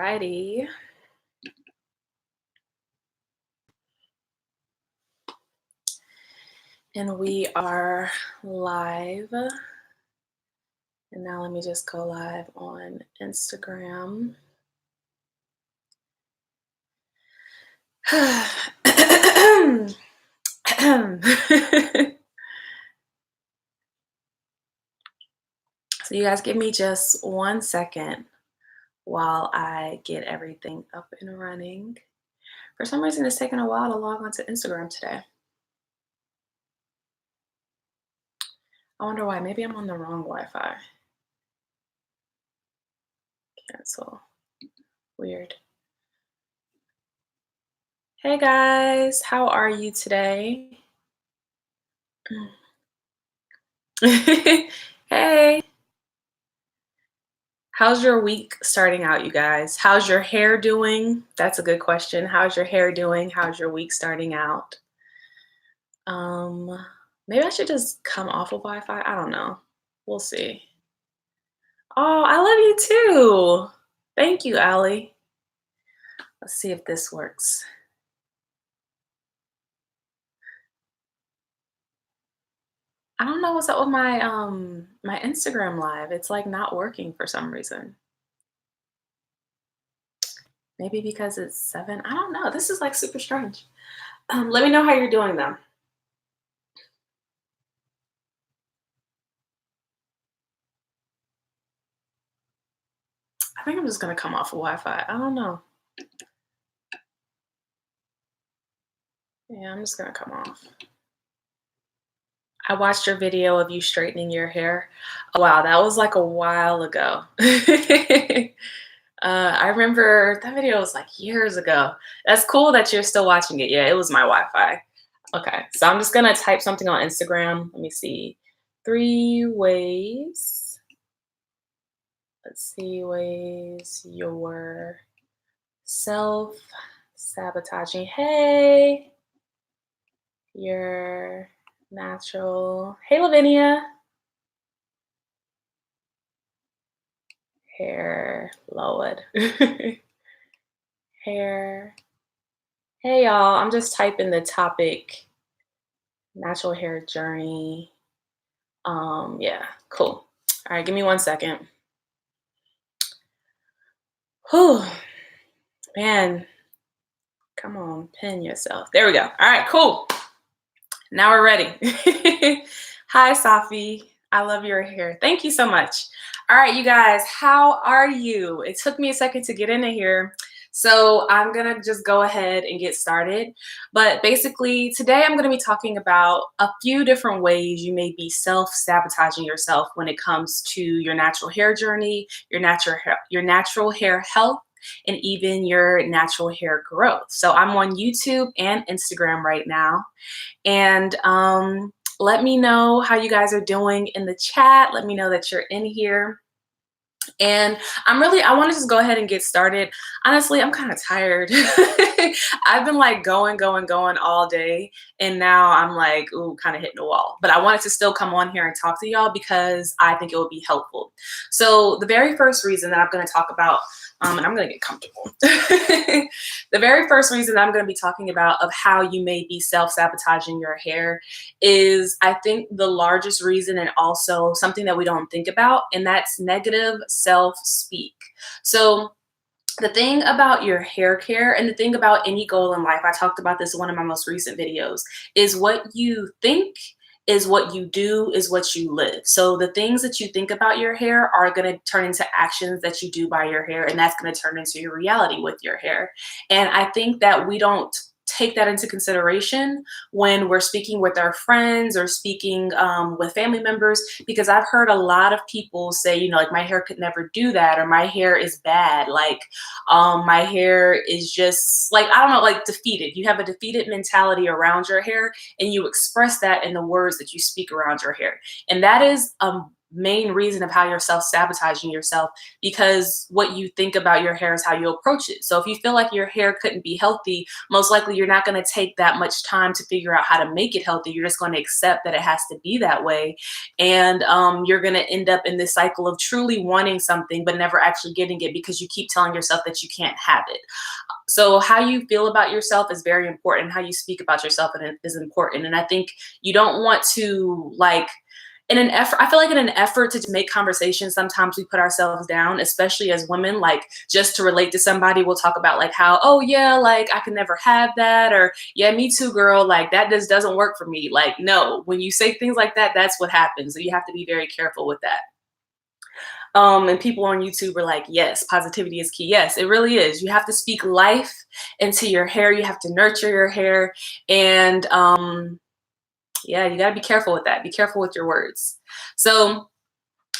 Alrighty. And we are live. And now let me just go live on Instagram. So you guys give me just 1 second while I get everything up and running. For some reason, it's taking a while to log onto Instagram today. I wonder why. Maybe I'm on the wrong Wi-Fi. Cancel. Weird. Hey guys, how are you today? Hey. How's your week starting out, you guys? How's your hair doing? That's a good question. How's your hair doing? How's your week starting out? Maybe I should just come off of Wi-Fi. I don't know. We'll see. Oh, I love you too. Thank you, Allie. Let's see if this works. I don't know what's up with my my Instagram live. It's like not working for some reason. Maybe because it's 7. I don't know. This is like super strange. Let me know how you're doing though. I think I'm just gonna come off of Wi-Fi. I don't know. Yeah, I'm just gonna come off. I watched your video of you straightening your hair. Oh, wow, that was like a while ago. I remember that video was like years ago. That's cool that you're still watching it. Yeah, it was my Wi-Fi. Okay, so I'm just gonna type something on Instagram. Let me see. 3 ways. Let's see, ways you're self-sabotaging. Hey, you're natural. Hey, Lavinia. Hair lowered. Hair. Hey, y'all. I'm just typing the topic, natural hair journey. Yeah, cool. All right, give me 1 second. Whew. Man, come on, pin yourself. There we go. All right, cool. Now we're ready. Hi, Safi. I love your hair. Thank you so much. All right, you guys, how are you? It took me a second to get into here. So I'm going to just go ahead and get started. But basically, today I'm going to be talking about a few different ways you may be self-sabotaging yourself when it comes to your natural hair journey, your natural hair health, and even your natural hair growth. So I'm on YouTube and Instagram right now. And let me know how you guys are doing in the chat. Let me know that you're in here. And I want to just go ahead and get started. Honestly, I'm kind of tired. I've been like going all day. And now I'm like, ooh, kind of hitting the wall. But I wanted to still come on here and talk to y'all because I think it will be helpful. So the very first reason that I'm going to talk about, and I'm going to get comfortable. The very first reason I'm going to be talking about of how you may be self-sabotaging your hair is, I think, the largest reason, and also something that we don't think about, and that's negative self-speak. So the thing about your hair care and the thing about any goal in life, I talked about this in one of my most recent videos, is what you think is what you do, is what you live. So the things that you think about your hair are going to turn into actions that you do by your hair, and that's going to turn into your reality with your hair. And I think that we don't take that into consideration when we're speaking with our friends or speaking with family members, because I've heard a lot of people say, you know, like, my hair could never do that, or my hair is bad, like my hair is just like, I don't know, like defeated. You have a defeated mentality around your hair, and you express that in the words that you speak around your hair. And that is main reason of how you're self-sabotaging yourself, because what you think about your hair is how you approach it. So if you feel like your hair couldn't be healthy, most likely you're not going to take that much time to figure out how to make it healthy. You're just going to accept that it has to be that way. And you're going to end up in this cycle of truly wanting something but never actually getting it because you keep telling yourself that you can't have it. So how you feel about yourself is very important. How you speak about yourself is important. And I think you don't want to, like, in an effort, I feel like in an effort to make conversation, sometimes we put ourselves down, especially as women. Like, just to relate to somebody, we'll talk about like how, oh yeah, like I can never have that, or yeah, me too, girl, like that just doesn't work for me. Like, no, when you say things like that, that's what happens. So you have to be very careful with that. And people on YouTube are like, yes, positivity is key. Yes, it really is. You have to speak life into your hair. You have to nurture your hair. And yeah, you got to be careful with that. Be careful with your words. So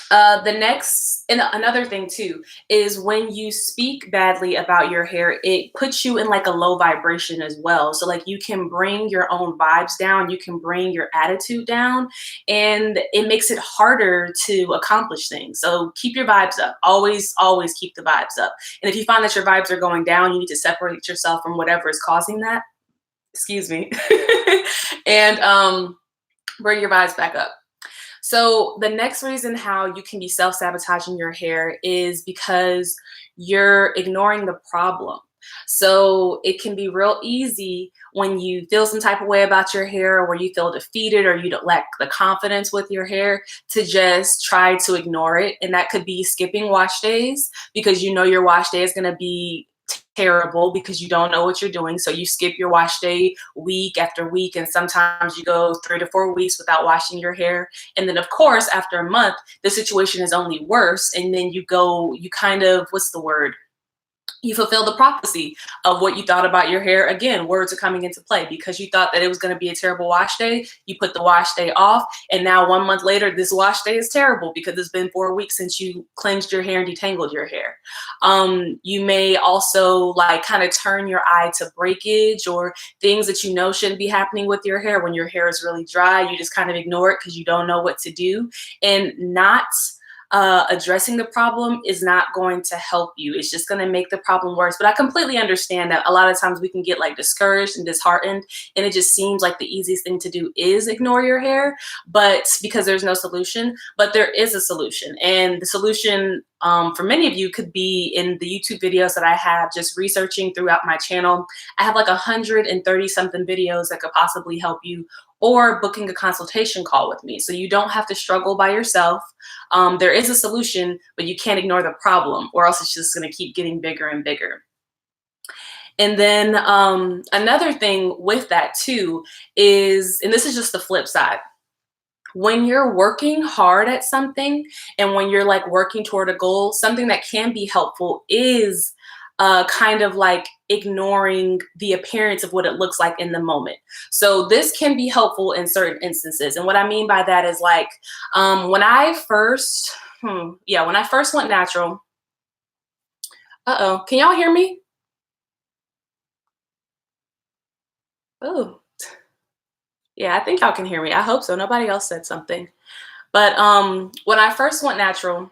the next, and another thing too, is when you speak badly about your hair, it puts you in like a low vibration as well. So like you can bring your own vibes down, you can bring your attitude down, and it makes it harder to accomplish things. So keep your vibes up. Always, always keep the vibes up. And if you find that your vibes are going down, you need to separate yourself from whatever is causing that. Excuse me. And bring your vibes back up. So the next reason how you can be self-sabotaging your hair is because you're ignoring the problem. So it can be real easy when you feel some type of way about your hair, or where you feel defeated, or you don't lack the confidence with your hair, to just try to ignore it. And that could be skipping wash days because you know your wash day is going to be terrible because you don't know what you're doing. So you skip your wash day week after week, and sometimes you go 3 to 4 weeks without washing your hair. And then of course, after a month, the situation is only worse. And then you kind of, what's the word? You fulfill the prophecy of what you thought about your hair. Again, words are coming into play. Because you thought that it was going to be a terrible wash day, you put the wash day off, and now 1 month later, this wash day is terrible because it's been 4 weeks since you cleansed your hair and detangled your hair. You may also like kind of turn your eye to breakage or things that you know shouldn't be happening with your hair. When your hair is really dry, you just kind of ignore it because you don't know what to do. And not addressing the problem is not going to help you. It's just going to make the problem worse. But I completely understand that a lot of times we can get like discouraged and disheartened, and it just seems like the easiest thing to do is ignore your hair, but because there's no solution. But there is a solution, and the solution for many of you could be in the YouTube videos that I have just researching throughout my channel. I have like 130 something videos that could possibly help you, or booking a consultation call with me. So you don't have to struggle by yourself. There is a solution, but you can't ignore the problem, or else it's just going to keep getting bigger and bigger. And then another thing with that too is, and this is just the flip side, when you're working hard at something and when you're like working toward a goal, something that can be helpful is kind of like ignoring the appearance of what it looks like in the moment. So this can be helpful in certain instances. And what I mean by that is like when I first, when I first went natural, can y'all hear me? Oh, yeah, I think y'all can hear me. I hope so. Nobody else said something. But when I first went natural,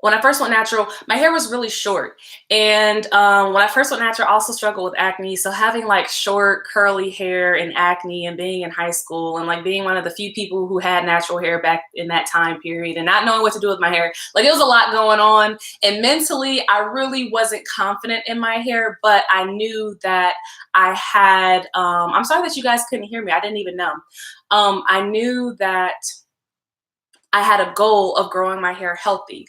my hair was really short. And when I first went natural, I also struggled with acne. So having like short curly hair and acne, and being in high school, and like being one of the few people who had natural hair back in that time period, and not knowing what to do with my hair, like it was a lot going on. And mentally, I really wasn't confident in my hair, but I knew that I had, I'm sorry that you guys couldn't hear me. I didn't even know. I knew that I had a goal of growing my hair healthy.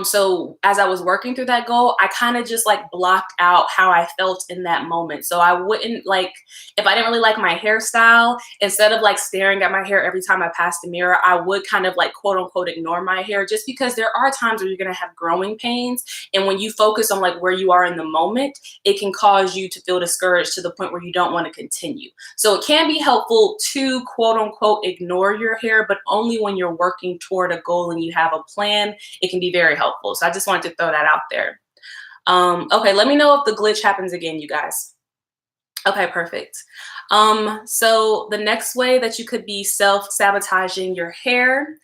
So as I was working through that goal, I kind of just like blocked out how I felt in that moment. So I wouldn't like, if I didn't really like my hairstyle, instead of like staring at my hair every time I passed the mirror, I would kind of like quote unquote ignore my hair, just because there are times where you're going to have growing pains. And when you focus on like where you are in the moment, it can cause you to feel discouraged to the point where you don't want to continue. So it can be helpful to quote unquote ignore your hair, but only when you're working toward a goal and you have a plan. It can be very helpful. So I just wanted to throw that out there. Okay, let me know if the glitch happens again, you guys. Okay, perfect. So the next way that you could be self-sabotaging your hair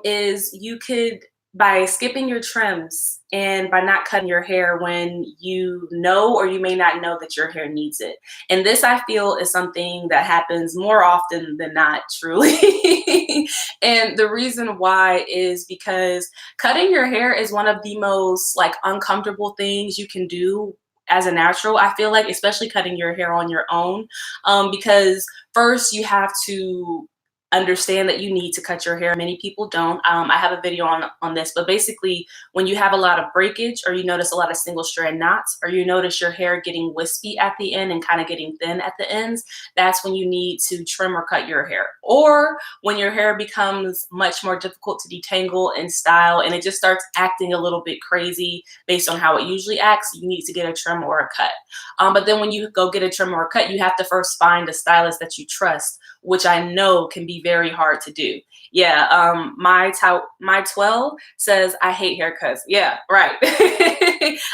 is you could by skipping your trims and by not cutting your hair when you know or you may not know that your hair needs it. And this I feel is something that happens more often than not, truly. And the reason why is because cutting your hair is one of the most like uncomfortable things you can do as a natural. I feel like, especially cutting your hair on your own, because first you have to understand that you need to cut your hair. Many people don't. I have a video on this, but basically, when you have a lot of breakage, or you notice a lot of single strand knots, or you notice your hair getting wispy at the end and kind of getting thin at the ends, that's when you need to trim or cut your hair. Or when your hair becomes much more difficult to detangle and style, and it just starts acting a little bit crazy based on how it usually acts, you need to get a trim or a cut. But then when you go get a trim or a cut, you have to first find a stylist that you trust, which I know can be very hard to do. Yeah, my 12 says I hate haircuts. Yeah, right.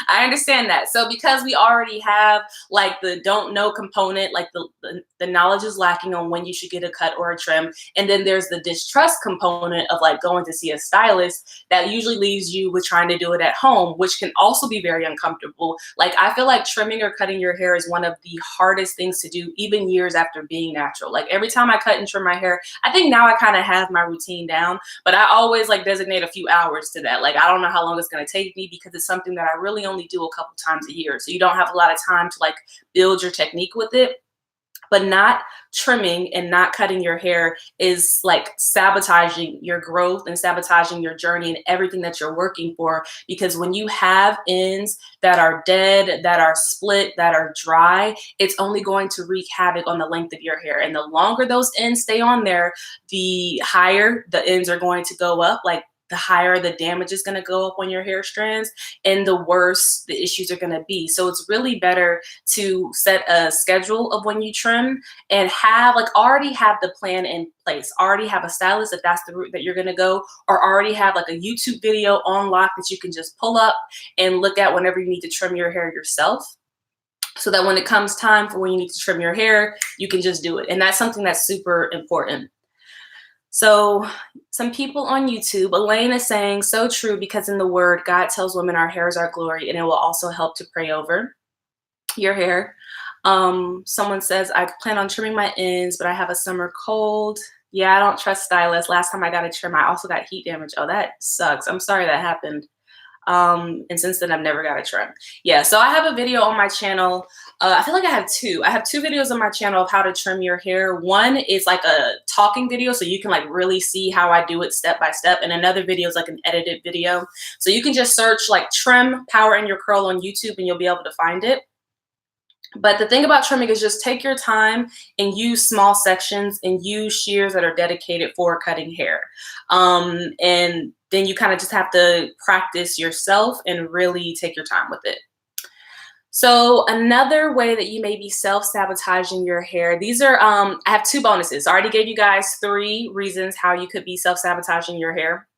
I understand that. So because we already have like the don't know component, like the knowledge is lacking on when you should get a cut or a trim, and then there's the distrust component of like going to see a stylist that usually leaves you with trying to do it at home, which can also be very uncomfortable. Like I feel like trimming or cutting your hair is one of the hardest things to do, even years after being natural. Like every time I cut and trim my hair, I think now I kind of have my routine down, but I always like designate a few hours to that. Like I don't know how long it's going to take me because it's something that I really only do a couple times a year. So you don't have a lot of time to like build your technique with it. But not trimming and not cutting your hair is like sabotaging your growth and sabotaging your journey and everything that you're working for. Because when you have ends that are dead, that are split, that are dry, it's only going to wreak havoc on the length of your hair. And the longer those ends stay on there, the higher the ends are going to go up. Like the higher the damage is going to go up on your hair strands, and the worse the issues are going to be. So it's really better to set a schedule of when you trim and have like already have the plan in place, already have a stylist if that's the route that you're going to go, or already have like a YouTube video on lock that you can just pull up and look at whenever you need to trim your hair yourself, so that when it comes time for when you need to trim your hair, you can just do it. And that's something that's super important. So some people on YouTube, Elaine is saying, so true, because in the word, God tells women our hair is our glory, and it will also help to pray over your hair. Someone says, I plan on trimming my ends, but I have a summer cold. Yeah, I don't trust stylists. Last time I got a trim, I also got heat damage. Oh, that sucks. I'm sorry that happened. And since then I've never got a trim. Yeah, so I have a video on my channel. I feel like I have two videos on my channel of how to trim your hair. One is like a talking video, so you can like really see how I do it step by step, and another video is like an edited video. So you can just search like trim power in your curl on YouTube and you'll be able to find it. But the thing about trimming is just take your time and use small sections and use shears that are dedicated for cutting hair. And then you kind of just have to practice yourself and really take your time with it. So another way that you may be self-sabotaging your hair, these are, I have two bonuses. I already gave you guys 3 reasons how you could be self-sabotaging your hair.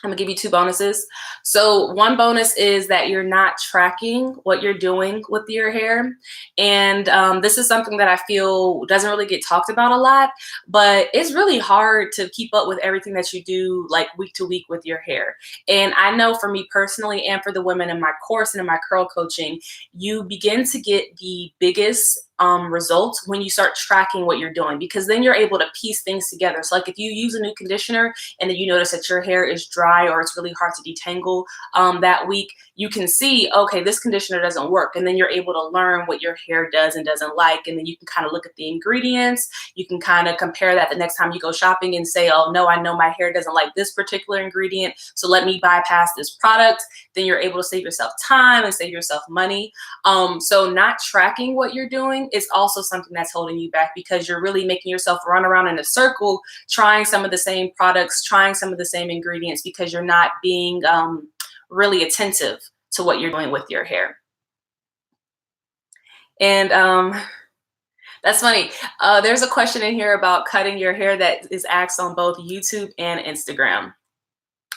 I'm gonna give you 2 bonuses. So one bonus is that you're not tracking what you're doing with your hair. And this is something that I feel doesn't really get talked about a lot, but it's really hard to keep up with everything that you do like week to week with your hair. And I know for me personally, and for the women in my course and in my curl coaching, you begin to get the biggest results when you start tracking what you're doing, because then you're able to piece things together. So like if you use a new conditioner and then you notice that your hair is dry or it's really hard to detangle that week, you can see, okay, this conditioner doesn't work. And then you're able to learn what your hair does and doesn't like. And then you can kind of look at the ingredients. You can kind of compare that the next time you go shopping and say, oh no, I know my hair doesn't like this particular ingredient, so let me bypass this product. Then you're able to save yourself time and save yourself money. So not tracking what you're doing is also something that's holding you back, because you're really making yourself run around in a circle, trying some of the same products, trying some of the same ingredients, because you're not being really attentive to what you're doing with your hair. And that's funny. There's a question in here about cutting your hair that is asked on both YouTube and Instagram.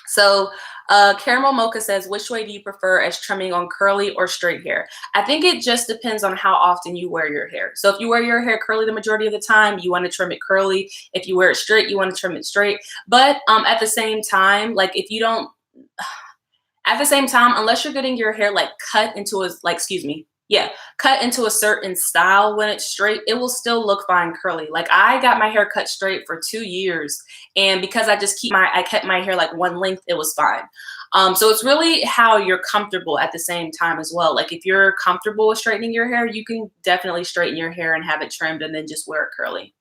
So Caramel Mocha says, which way do you prefer as trimming on curly or straight hair? I think it just depends on how often you wear your hair. So if you wear your hair curly the majority of the time, you want to trim it curly. If you wear it straight, you want to trim it straight. But at the same time, like if you don't, at the same time, unless you're getting your hair like cut into a, like, excuse me, yeah, cut into a certain style when it's straight, it will still look fine curly. Like I got my hair cut straight for 2 years, and because I kept my hair like one length, it was fine. So it's really how you're comfortable at the same time as well. Like if you're comfortable with straightening your hair, you can definitely straighten your hair and have it trimmed and then just wear it curly.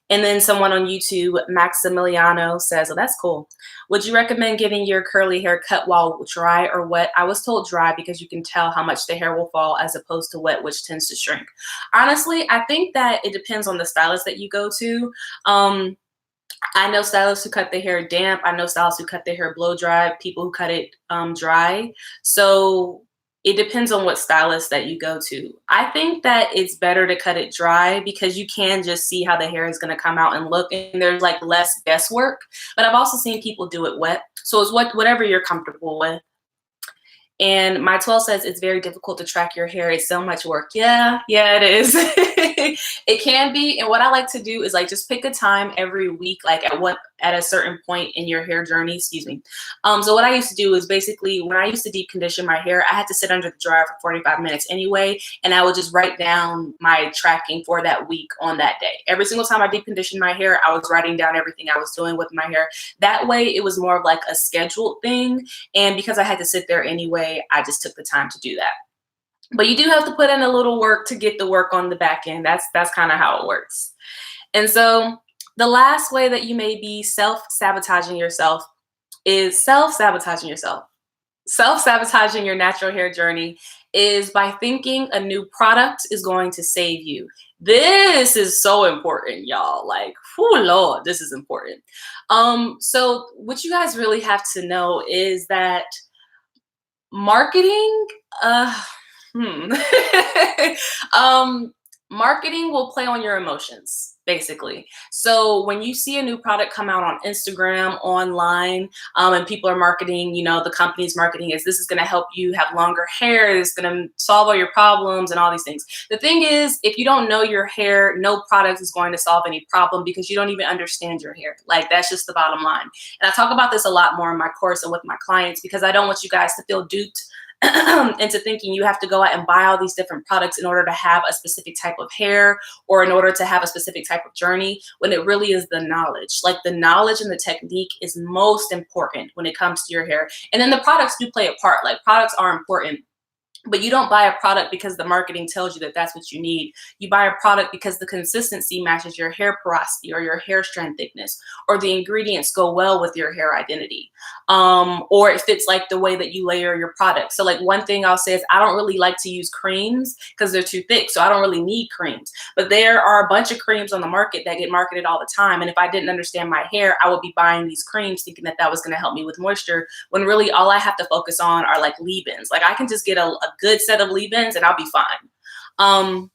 And then someone on YouTube, Maximiliano, says, oh, that's cool. Would you recommend getting your curly hair cut while dry or wet? I was told dry because you can tell how much the hair will fall as opposed to wet, which tends to shrink. Honestly, I think that it depends on the stylist that you go to. I know stylists who cut their hair damp. I know stylists who cut their hair blow dry, people who cut it dry. So it depends on what stylist that you go to. I think that it's better to cut it dry because you can just see how the hair is going to come out and look, and there's like less guesswork. But I've also seen people do it wet. So it's whatever you're comfortable with. And my 12 says it's very difficult to track your hair. It's so much work. Yeah, it is. It can be. And what I like to do is like just pick a time every week, like at a certain point in your hair journey, excuse me. So what I used to do is basically when I used to deep condition my hair, I had to sit under the dryer for 45 minutes anyway. And I would just write down my tracking for that week on that day. Every single time I deep conditioned my hair, I was writing down everything I was doing with my hair. That way it was more of like a scheduled thing. And because I had to sit there anyway, I just took the time to do that. But you do have to put in a little work to get the work on the back end. That's kind of how it works. And so the last way that you may be self-sabotaging yourself is self-sabotaging yourself. Self-sabotaging your natural hair journey is by thinking a new product is going to save you. This is so important, y'all. Like, oh Lord, this is important. So what you guys really have to know is that marketing, marketing will play on your emotions, basically. So when you see a new product come out on Instagram, online, and people are marketing, the company's marketing is this is going to help you have longer hair, it's going to solve all your problems and all these things. The thing is, if you don't know your hair, no product is going to solve any problem because you don't even understand your hair. Like that's just the bottom line. And I talk about this a lot more in my course and with my clients because I don't want you guys to feel duped into thinking you have to go out and buy all these different products in order to have a specific type of hair or in order to have a specific type of journey, when it really is the knowledge. Like the knowledge and the technique is most important when it comes to your hair. And then the products do play a part. Like products are important. But you don't buy a product because the marketing tells you that that's what you need. You buy a product because the consistency matches your hair porosity or your hair strand thickness, or the ingredients go well with your hair identity, or it fits like the way that you layer your product. So like one thing I'll say is I don't really like to use creams because they're too thick. So I don't really need creams. But there are a bunch of creams on the market that get marketed all the time. And if I didn't understand my hair, I would be buying these creams thinking that that was going to help me with moisture, when really all I have to focus on are like leave-ins. Like I can just get a good set of leave-ins and I'll be fine.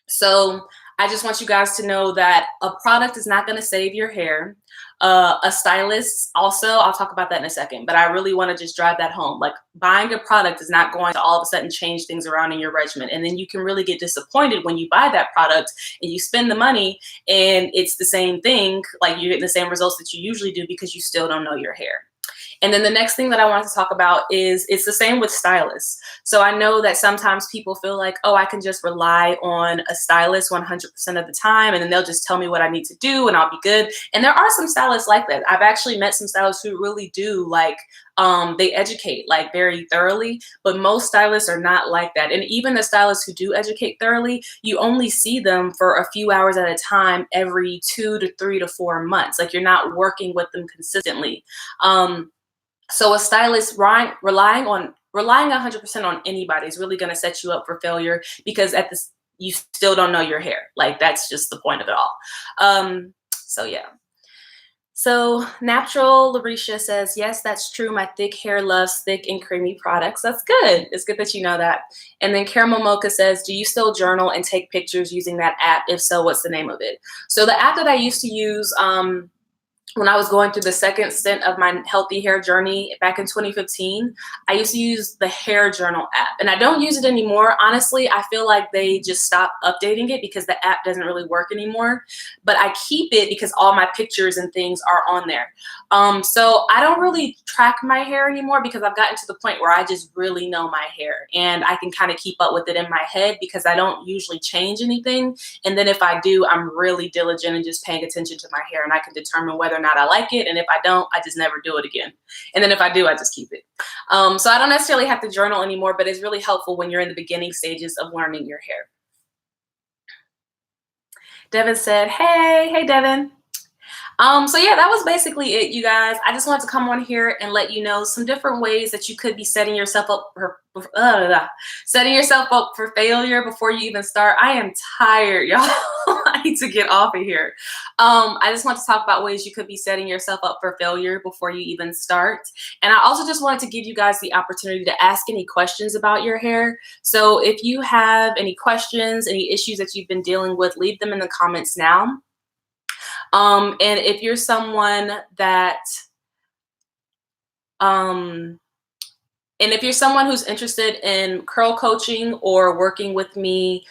So I just want you guys to know that a product is not going to save your hair. A stylist also, I'll talk about that in a second, but I really want to just drive that home. Like buying a product is not going to all of a sudden change things around in your regimen. And then you can really get disappointed when you buy that product and you spend the money and it's the same thing, like you're getting the same results that you usually do because you still don't know your hair. And then the next thing that I wanted to talk about is it's the same with stylists. So I know that sometimes people feel like, oh, I can just rely on a stylist 100% of the time, and then they'll just tell me what I need to do and I'll be good. And there are some stylists like that. I've actually met some stylists who really do like, they educate like very thoroughly, but most stylists are not like that. And even the stylists who do educate thoroughly, you only see them for a few hours at a time every 2 to 3 to 4 months. Like you're not working with them consistently. So a stylist relying 100% on anybody is really going to set you up for failure because you still don't know your hair. Like that's just the point of it all. So yeah. So Natural Larisha says, yes, that's true. My thick hair loves thick and creamy products. That's good. It's good that you know that. And then Caramel Mocha says, do you still journal and take pictures using that app? If so, what's the name of it? So the app that I used to use, when I was going through the second stint of my healthy hair journey back in 2015, I used to use the Hair Journal app. And I don't use it anymore. Honestly, I feel like they just stopped updating it because the app doesn't really work anymore. But I keep it because all my pictures and things are on there. So I don't really track my hair anymore because I've gotten to the point where I just really know my hair. And I can kind of keep up with it in my head because I don't usually change anything. And then if I do, I'm really diligent and just paying attention to my hair, and I can determine whether or not I like it. And if I don't, I just never do it again. And then if I do, I just keep it. So I don't necessarily have to journal anymore, but it's really helpful when you're in the beginning stages of learning your hair. Devin said, hey Devin. So yeah, that was basically it, you guys. I just wanted to come on here and let you know some different ways that you could be setting yourself up for failure before you even start. I am tired, y'all. I need to get off of here. I just want to talk about ways you could be setting yourself up for failure before you even start. And I also just wanted to give you guys the opportunity to ask any questions about your hair. So if you have any questions, any issues that you've been dealing with, leave them in the comments now. And if you're someone that, who's interested in curl coaching or working with me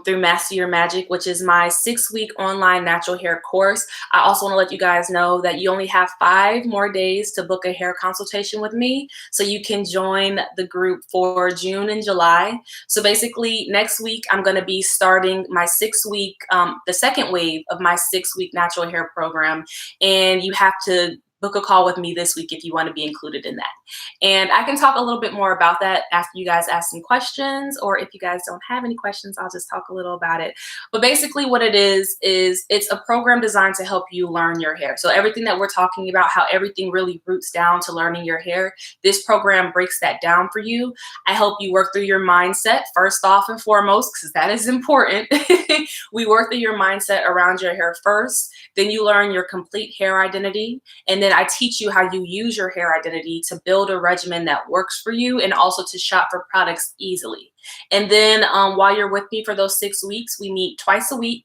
through Master Your Magic, which is my 6-week online natural hair course, I also want to let you guys know that you only have 5 more days to book a hair consultation with me. So you can join the group for June and July. So basically next week, I'm going to be starting my 6-week, the second wave of my 6-week natural hair program. And you have to book a call with me this week if you want to be included in that. And I can talk a little bit more about that after you guys ask some questions, or if you guys don't have any questions, I'll just talk a little about it. But basically what it is it's a program designed to help you learn your hair. So everything that we're talking about, how everything really roots down to learning your hair, this program breaks that down for you. I help you work through your mindset first off and foremost, because that is important. We work through your mindset around your hair first, then you learn your complete hair identity, and then I teach you how you use your hair identity to build a regimen that works for you and also to shop for products easily. And then while you're with me for those 6 weeks, we meet twice a week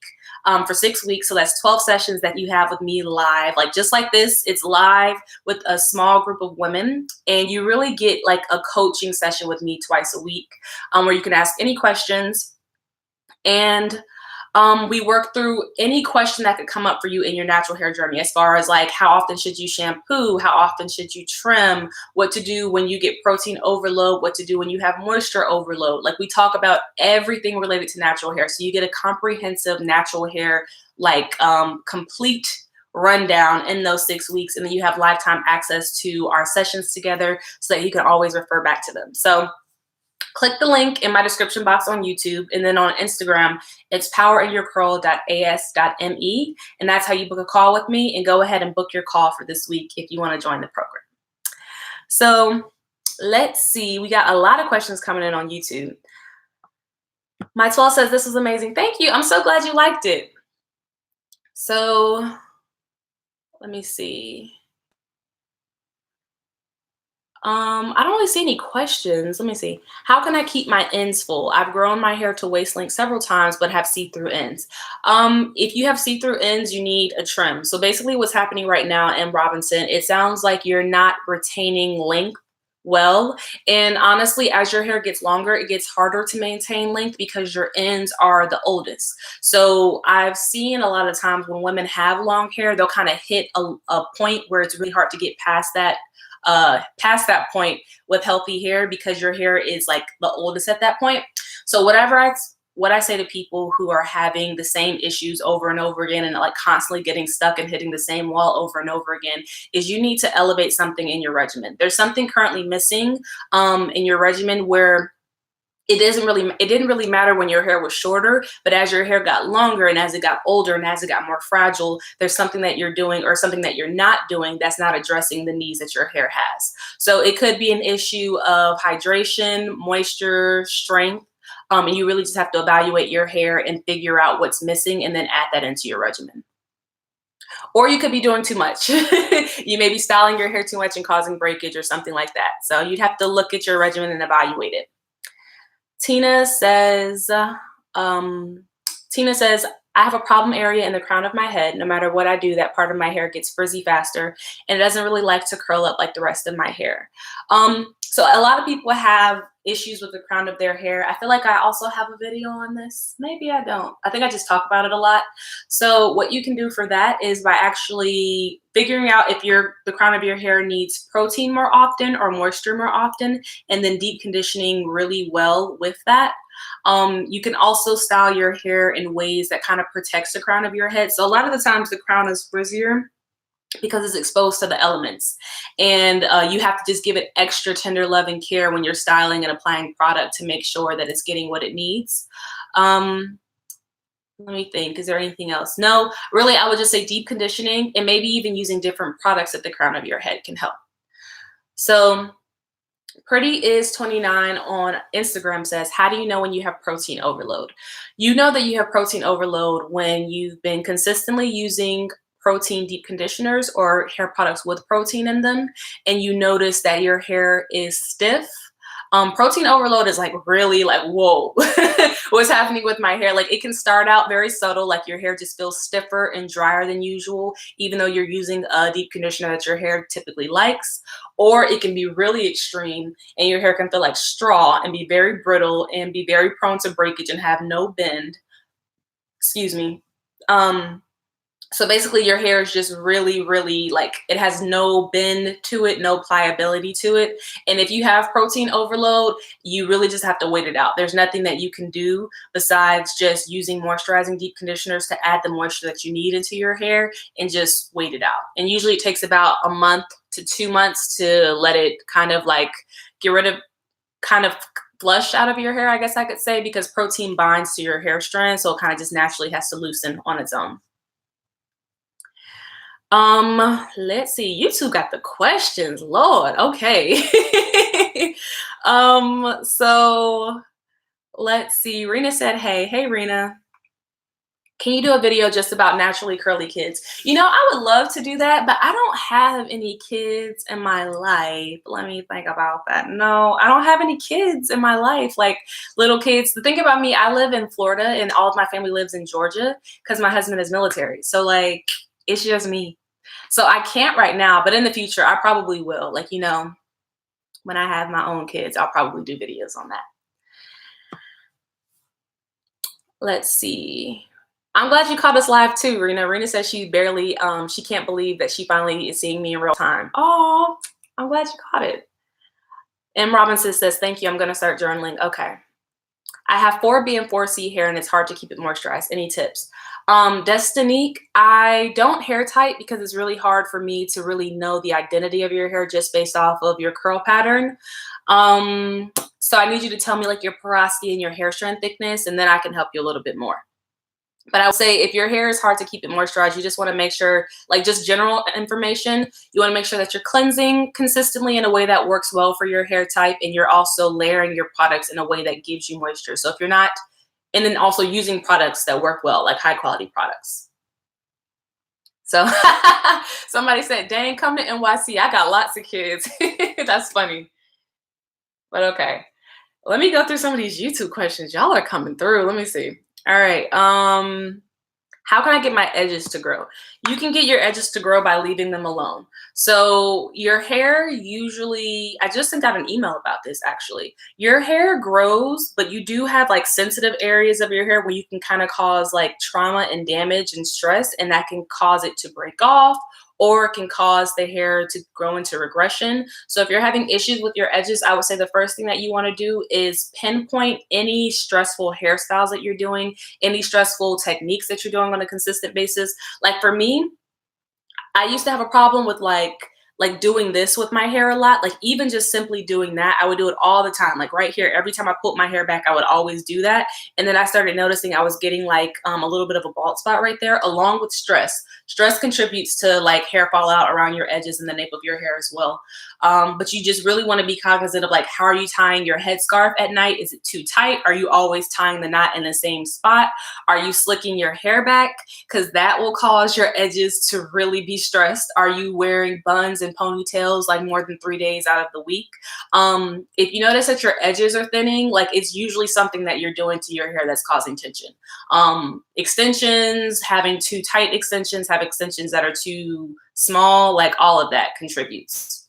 for 6 weeks. So that's 12 sessions that you have with me live, like just like this. It's live with a small group of women, and you really get like a coaching session with me twice a week where you can ask any questions. And we work through any question that could come up for you in your natural hair journey, as far as like how often should you shampoo, how often should you trim, what to do when you get protein overload, what to do when you have moisture overload. Like we talk about everything related to natural hair. So you get a comprehensive natural hair, like complete rundown in those 6 weeks. And then you have lifetime access to our sessions together so that you can always refer back to them. So click the link in my description box on YouTube, and then on Instagram, it's powerinyourcurl.as.me, and that's how you book a call with me. And go ahead and book your call for this week if you want to join the program. So let's see, we got a lot of questions coming in on YouTube. My 12 says, this was amazing. Thank you. I'm so glad you liked it. So let me see. I don't really see any questions. Let me see. How can I keep my ends full? I've grown my hair to waist length several times, but have see-through ends. If you have see-through ends, you need a trim. So basically what's happening right now in Robinson, it sounds like you're not retaining length well. And honestly, as your hair gets longer, it gets harder to maintain length because your ends are the oldest. So I've seen a lot of times when women have long hair, they'll kind of hit a point where it's really hard to get past that point with healthy hair, because your hair is like the oldest at that point. So what I say to people who are having the same issues over and over again and like constantly getting stuck and hitting the same wall over and over again is you need to elevate something in your regimen. There's something currently missing in your regimen where it didn't really matter when your hair was shorter, but as your hair got longer and as it got older and as it got more fragile, there's something that you're doing or something that you're not doing that's not addressing the needs that your hair has. So it could be an issue of hydration, moisture, strength, and you really just have to evaluate your hair and figure out what's missing and then add that into your regimen. Or you could be doing too much. You may be styling your hair too much and causing breakage or something like that. So you'd have to look at your regimen and evaluate it. Tina says, I have a problem area in the crown of my head. No matter what I do, that part of my hair gets frizzy faster, and it doesn't really like to curl up like the rest of my hair. So a lot of people have issues with the crown of their hair. I feel like I also have a video on this. Maybe I don't. I think I just talk about it a lot. So what you can do for that is by actually figuring out if the crown of your hair needs protein more often or moisture more often, and then deep conditioning really well with that. You can also style your hair in ways that kind of protects the crown of your head. So a lot of the times the crown is frizzier because it's exposed to the elements, and you have to just give it extra tender love and care when you're styling and applying product to make sure that it's getting what it needs. Let me think, is there anything else? No, really, I would just say deep conditioning, and maybe even using different products at the crown of your head can help. So Pretty is 29 on Instagram says, how do you know when you have protein overload? You know that you have protein overload when you've been consistently using protein deep conditioners or hair products with protein in them, and you notice that your hair is stiff. Protein overload is like really like, whoa, what's happening with my hair? Like it can start out very subtle, like your hair just feels stiffer and drier than usual, even though you're using a deep conditioner that your hair typically likes. Or it can be really extreme and your hair can feel like straw and be very brittle and be very prone to breakage and have no bend. Excuse me. So basically your hair is just really, really like it has no bend to it, no pliability to it. And if you have protein overload, you really just have to wait it out. There's nothing that you can do besides just using moisturizing deep conditioners to add the moisture that you need into your hair and just wait it out. And usually it takes about a month to 2 months to let it kind of like get rid of, kind of flush out of your hair, I guess I could say, because protein binds to your hair strand. So it kind of just naturally has to loosen on its own. Let's see. You two got the questions, Lord. Okay. So let's see. Rena said, hey, Rena, can you do a video just about naturally curly kids? You know, I would love to do that, but I don't have any kids in my life. Let me think about that. No, I don't have any kids in my life, like little kids. The thing about me, I live in Florida and all of my family lives in Georgia because my husband is military. So like, it's just me. So I can't right now, but in the future, I probably will. Like, you know, when I have my own kids, I'll probably do videos on that. Let's see. I'm glad you caught us live too, Rena. Rena says she barely, she can't believe that she finally is seeing me in real time. Oh, I'm glad you caught it. And Robinson says, thank you. I'm going to start journaling. Okay. I have 4B and 4C hair and it's hard to keep it moisturized. Any tips? Destinique, I don't hair type because it's really hard for me to really know the identity of your hair just based off of your curl pattern. So I need you to tell me like your porosity and your hair strand thickness, and then I can help you a little bit more. But I would say if your hair is hard to keep it moisturized, you just want to make sure, like just general information, you want to make sure that you're cleansing consistently in a way that works well for your hair type, and you're also layering your products in a way that gives you moisture. So if you're not, and then also using products that work well, like high quality products. So somebody said, dang, come to NYC. I got lots of kids. That's funny. But okay, let me go through some of these YouTube questions. Y'all are coming through. Let me see. All right. How can I get my edges to grow? You can get your edges to grow by leaving them alone. So your hair usually, I just sent out an email about this actually. Your hair grows, but you do have like sensitive areas of your hair where you can kind of cause like trauma and damage and stress, and that can cause it to break off, or it can cause the hair to grow into regression. So if you're having issues with your edges, I would say the first thing that you want to do is pinpoint any stressful hairstyles that you're doing, any stressful techniques that you're doing on a consistent basis. Like for me, I used to have a problem with like doing this with my hair a lot. Like even just simply doing that, I would do it all the time. Like right here, every time I pulled my hair back, I would always do that. And then I started noticing I was getting like a little bit of a bald spot right there, along with stress. Stress contributes to like hair fallout around your edges and the nape of your hair as well. But you just really want to be cognizant of like, how are you tying your headscarf at night? Is it too tight? Are you always tying the knot in the same spot? Are you slicking your hair back? Because that will cause your edges to really be stressed. Are you wearing buns and ponytails like more than 3 days out of the week? If you notice that your edges are thinning, like it's usually something that you're doing to your hair that's causing tension. Extensions, having too tight extensions, have extensions that are too small, like all of that contributes.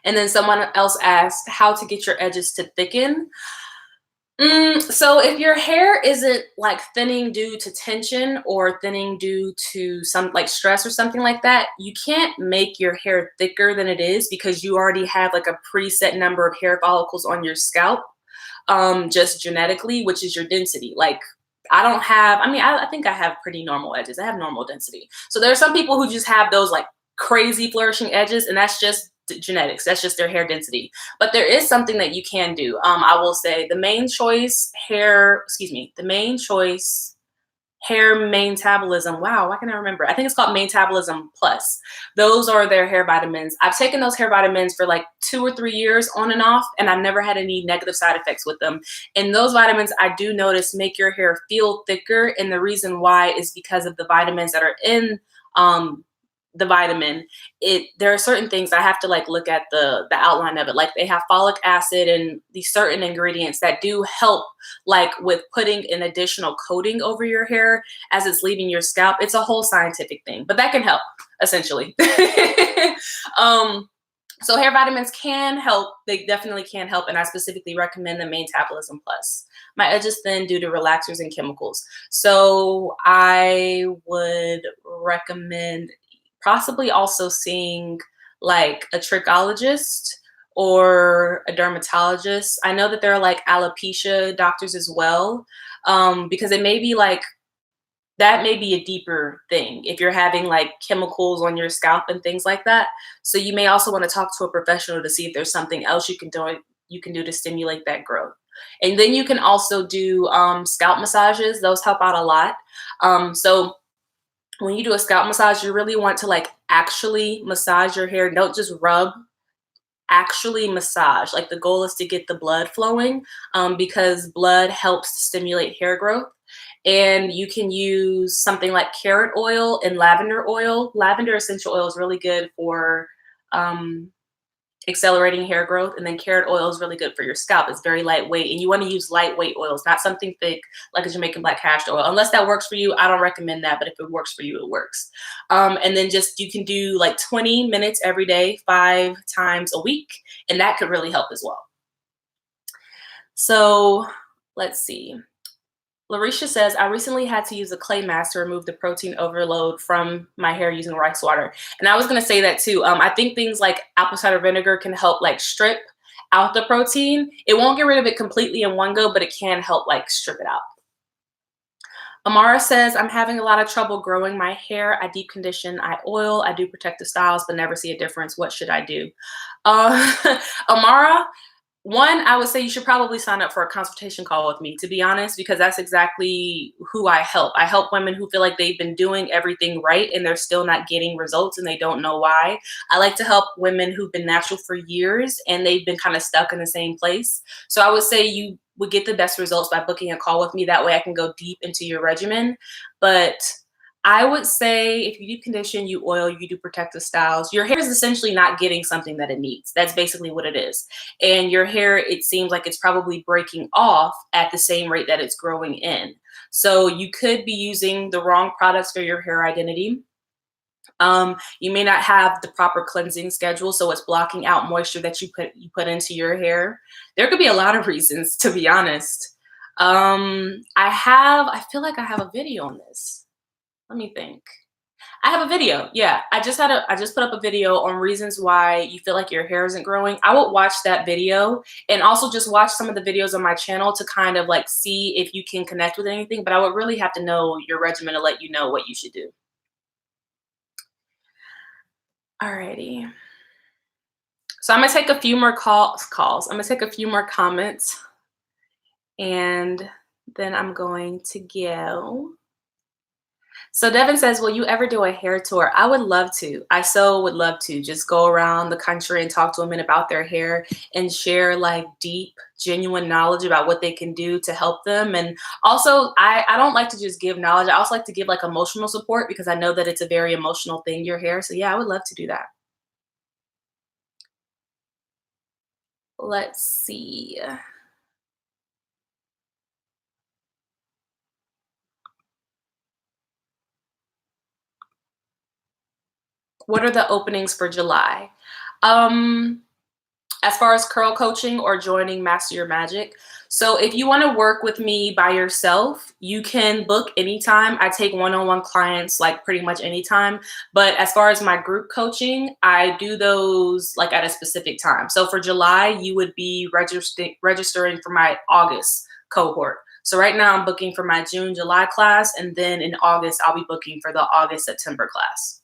And then someone else asked how to get your edges to thicken. So if your hair isn't like thinning due to tension or thinning due to some like stress or something like that, you can't make your hair thicker than it is because you already have like a preset number of hair follicles on your scalp, just genetically, which is your density. Like I don't have, I mean, I think I have pretty normal edges. I have normal density. So there are some people who just have those like crazy flourishing edges, and that's just genetics. That's just their hair density. But there is something that you can do. I will say the main choice hair metabolism. Wow, why can I remember? I think it's called Metabolism Plus. Those are their hair vitamins. I've taken those hair vitamins for like 2 or 3 years on and off, and I've never had any negative side effects with them. And those vitamins, I do notice, make your hair feel thicker. And the reason why is because of the vitamins that are in the vitamin. There are certain things I have to like look at the outline of it. Like they have folic acid and these certain ingredients that do help like with putting an additional coating over your hair as it's leaving your scalp. It's a whole scientific thing, but that can help essentially. So hair vitamins can help. They definitely can help. And I specifically recommend the Metabolism Plus. My edge is thin due to relaxers and chemicals. So I would recommend possibly also seeing like a trichologist or a dermatologist. I know that there are like alopecia doctors as well, because it may be like, that may be a deeper thing if you're having like chemicals on your scalp and things like that. So you may also want to talk to a professional to see if there's something else you can do to stimulate that growth. And then you can also do scalp massages. Those help out a lot. So when you do a scalp massage, you really want to like actually massage your hair. Don't just rub, actually massage. Like the goal is to get the blood flowing, because blood helps to stimulate hair growth. And you can use something like carrot oil and lavender oil. Lavender essential oil is really good for accelerating hair growth, and then carrot oil is really good for your scalp. It's very lightweight, and you want to use lightweight oils, not something thick like a Jamaican black castor oil. Unless that works for you, I don't recommend that, but if it works for you, it works. And then just you can do like 20 minutes every day, 5 times a week, and that could really help as well. So let's see. Larisha says, I recently had to use a clay mask to remove the protein overload from my hair using rice water. And I was going to say that too. I think things like apple cider vinegar can help like strip out the protein. It won't get rid of it completely in one go, but it can help like strip it out. Amara says, I'm having a lot of trouble growing my hair. I deep condition, I oil, I do protective styles, but never see a difference. What should I do? Amara, one, I would say you should probably sign up for a consultation call with me, to be honest, because that's exactly who I help. I help women who feel like they've been doing everything right and they're still not getting results and they don't know why. I like to help women who've been natural for years and they've been kind of stuck in the same place. So I would say you would get the best results by booking a call with me. That way I can go deep into your regimen. But I would say if you deep condition, you oil, you do protective styles, your hair is essentially not getting something that it needs. That's basically what it is. And your hair, it seems like it's probably breaking off at the same rate that it's growing in. So you could be using the wrong products for your hair identity. You may not have the proper cleansing schedule, so it's blocking out moisture that you put into your hair. There could be a lot of reasons, to be honest. I feel like I have a video on this. Let me think. I have a video. Yeah, I just put up a video on reasons why you feel like your hair isn't growing. I would watch that video and also just watch some of the videos on my channel to kind of like see if you can connect with anything, but I would really have to know your regimen to let you know what you should do. Alrighty. So I'm gonna take a few more calls. I'm gonna take a few more comments and then I'm going to go. So Devin says, will you ever do a hair tour? I would love to. I so would love to just go around the country and talk to women about their hair and share like deep, genuine knowledge about what they can do to help them. And also, I don't like to just give knowledge. I also like to give like emotional support because I know that it's a very emotional thing, your hair. So yeah, I would love to do that. Let's see. What are the openings for July? Um, as far as curl coaching or joining Master Your Magic. So if you want to work with me by yourself, you can book anytime. I take one-on-one clients like pretty much anytime. But as far as my group coaching, I do those like at a specific time. So for July, you would be registering for my August cohort. So right now I'm booking for my June, July class. And then in August, I'll be booking for the August, September class.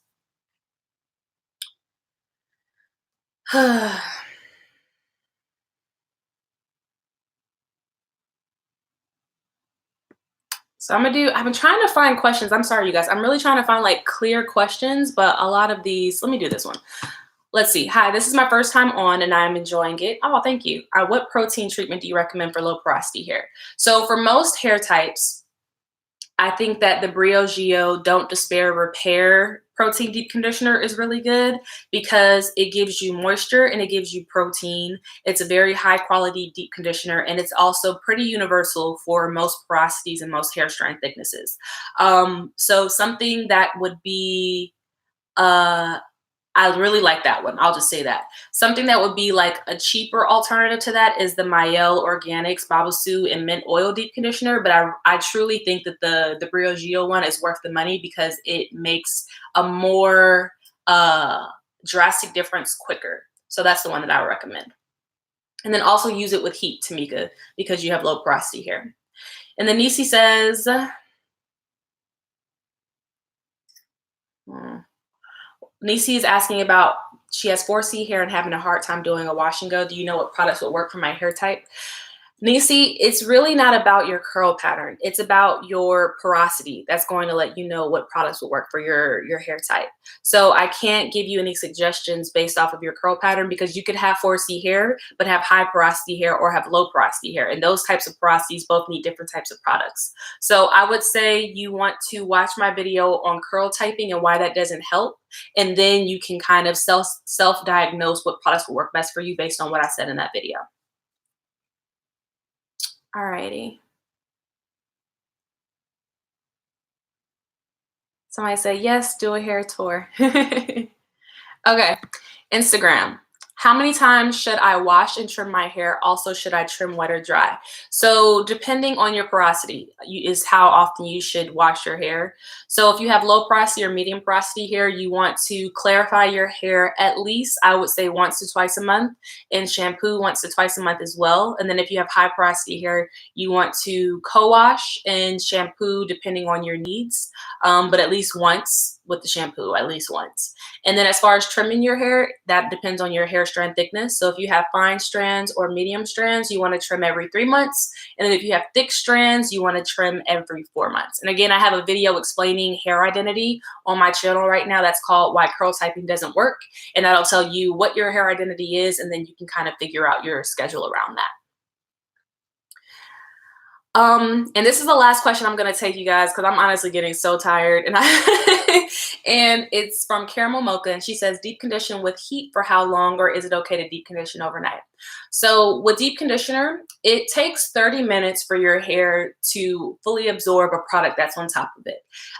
So I've been trying to find questions. I'm sorry, you guys. I'm really trying to find like clear questions, but a lot of these, let me do this one. Let's see. Hi, this is my first time on and I'm enjoying it. Oh, thank you. What protein treatment do you recommend for low porosity hair? So for most hair types, I think that the Briogeo Don't Despair Repair Protein Deep Conditioner is really good because it gives you moisture and it gives you protein. It's a very high quality deep conditioner and it's also pretty universal for most porosities and most hair strand thicknesses. So something that would be uh, I really like that one. I'll just say that. Something that would be like a cheaper alternative to that is the Mielle Organics Babasu and Mint Oil Deep Conditioner. But I truly think that the Briogeo one is worth the money because it makes a more drastic difference quicker. So that's the one that I would recommend. And then also use it with heat, Tamika, because you have low porosity hair. And then Nisi says, Nisi is asking about, she has 4C hair and having a hard time doing a wash and go. Do you know what products would work for my hair type? Nisi, it's really not about your curl pattern. It's about your porosity. That's going to let you know what products will work for your hair type. So I can't give you any suggestions based off of your curl pattern because you could have 4C hair, but have high porosity hair or have low porosity hair. And those types of porosities both need different types of products. So I would say you want to watch my video on curl typing and why that doesn't help. And then you can kind of self-diagnose what products will work best for you based on what I said in that video. Alrighty. Somebody say, yes, do a hair tour. Okay. Instagram. How many times should I wash and trim my hair? Also, should I trim wet or dry? So depending on your porosity is how often you should wash your hair. So if you have low porosity or medium porosity hair, you want to clarify your hair at least, I would say once to twice a month, and shampoo once to twice a month as well. And then if you have high porosity hair, you want to co-wash and shampoo depending on your needs, but at least once with the shampoo, at least once. And then as far as trimming your hair, that depends on your hair strand thickness. So if you have fine strands or medium strands, you want to trim every 3 months. And then if you have thick strands, you want to trim every 4 months. And again, I have a video explaining hair identity on my channel right now. That's called Why Curl Typing Doesn't Work. And that'll tell you what your hair identity is. And then you can kind of figure out your schedule around that. And this is the last question I'm gonna take, you guys, because I'm honestly getting so tired. And and it's from Caramel Mocha, and she says, deep condition with heat for how long, or is it okay to deep condition overnight? So with deep conditioner, it takes 30 minutes for your hair to fully absorb a product that's on top of it.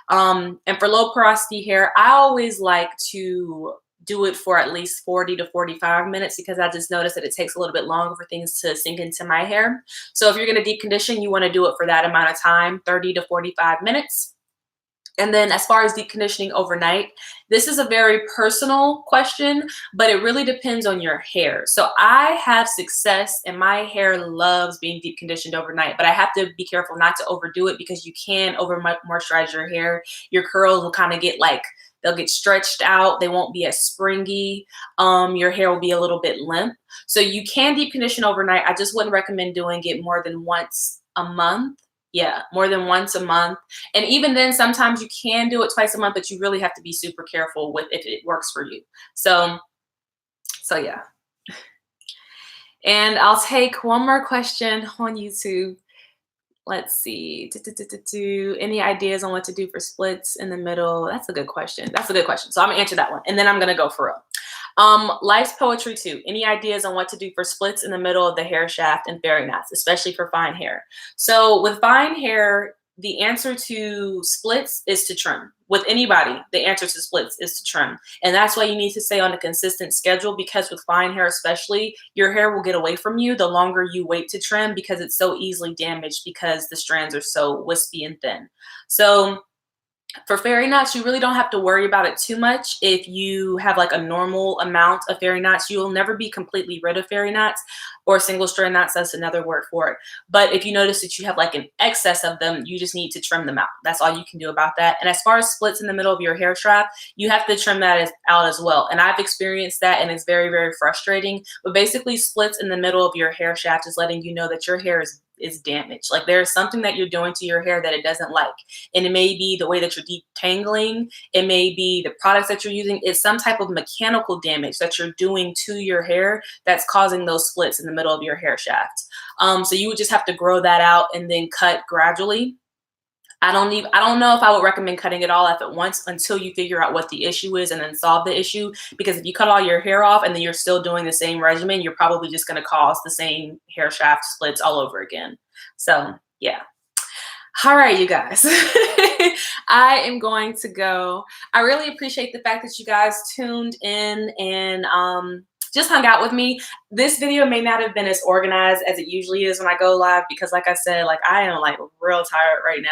And for low porosity hair, I always like to do it for at least 40 to 45 minutes because I just noticed that it takes a little bit longer for things to sink into my hair. So if you're going to deep condition, you want to do it for that amount of time, 30 to 45 minutes. And then as far as deep conditioning overnight, this is a very personal question, but it really depends on your hair. So I have success and my hair loves being deep conditioned overnight, but I have to be careful not to overdo it because you can over moisturize your hair. Your curls will kind of get like, they'll get stretched out. They won't be as springy. Your hair will be a little bit limp. So you can deep condition overnight. I just wouldn't recommend doing it more than once a month. Yeah, more than once a month. And even then, sometimes you can do it twice a month, but you really have to be super careful with if it works for you. So yeah. And I'll take one more question on YouTube. Let's see. Any ideas on what to do for splits in the middle? That's a good question. That's a good question. So I'm gonna answer that one, and then I'm gonna go for real. Life's poetry too. Any ideas on what to do for splits in the middle of the hair shaft and fairy knots, especially for fine hair? So with fine hair, the answer to splits is to trim. With anybody, the answer to splits is to trim. And that's why you need to stay on a consistent schedule, because with fine hair especially, your hair will get away from you the longer you wait to trim, because it's so easily damaged because the strands are so wispy and thin. So for fairy knots, you really don't have to worry about it too much. If you have like a normal amount of fairy knots, you will never be completely rid of fairy knots, or single strand knots. That's another word for it. But if you notice that you have like an excess of them, you just need to trim them out. That's all you can do about that. And as far as splits in the middle of your hair shaft, you have to trim that out as well. And I've experienced that, and it's very, very frustrating. But basically, splits in the middle of your hair shaft is letting you know that your hair is damaged. Like there's something that you're doing to your hair that it doesn't like. And it may be the way that you're detangling. It may be the products that you're using. It's some type of mechanical damage that you're doing to your hair that's causing those splits in the middle of your hair shaft. So you would just have to grow that out and then cut gradually. I don't know if I would recommend cutting it all off at once until you figure out what the issue is and then solve the issue. Because if you cut all your hair off and then you're still doing the same regimen, you're probably just going to cause the same hair shaft splits all over again. So yeah. All right, you guys. I am going to go. I really appreciate the fact that you guys tuned in and just hung out with me. This video may not have been as organized as it usually is when I go live, because like I said, like I am like real tired right now.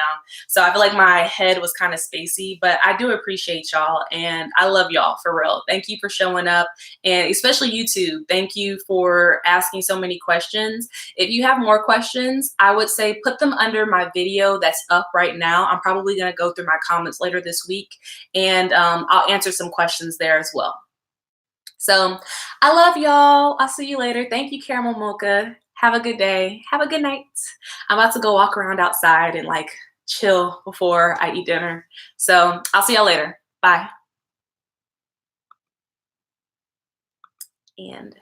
So I feel like my head was kind of spacey, but I do appreciate y'all and I love y'all for real. Thank you for showing up, and especially YouTube. Thank you for asking so many questions. If you have more questions, I would say put them under my video that's up right now. I'm probably going to go through my comments later this week, and I'll answer some questions there as well. So I love y'all. I'll see you later. Thank you, Caramel Mocha. Have a good day. Have a good night. I'm about to go walk around outside and like chill before I eat dinner. So I'll see y'all later. Bye. And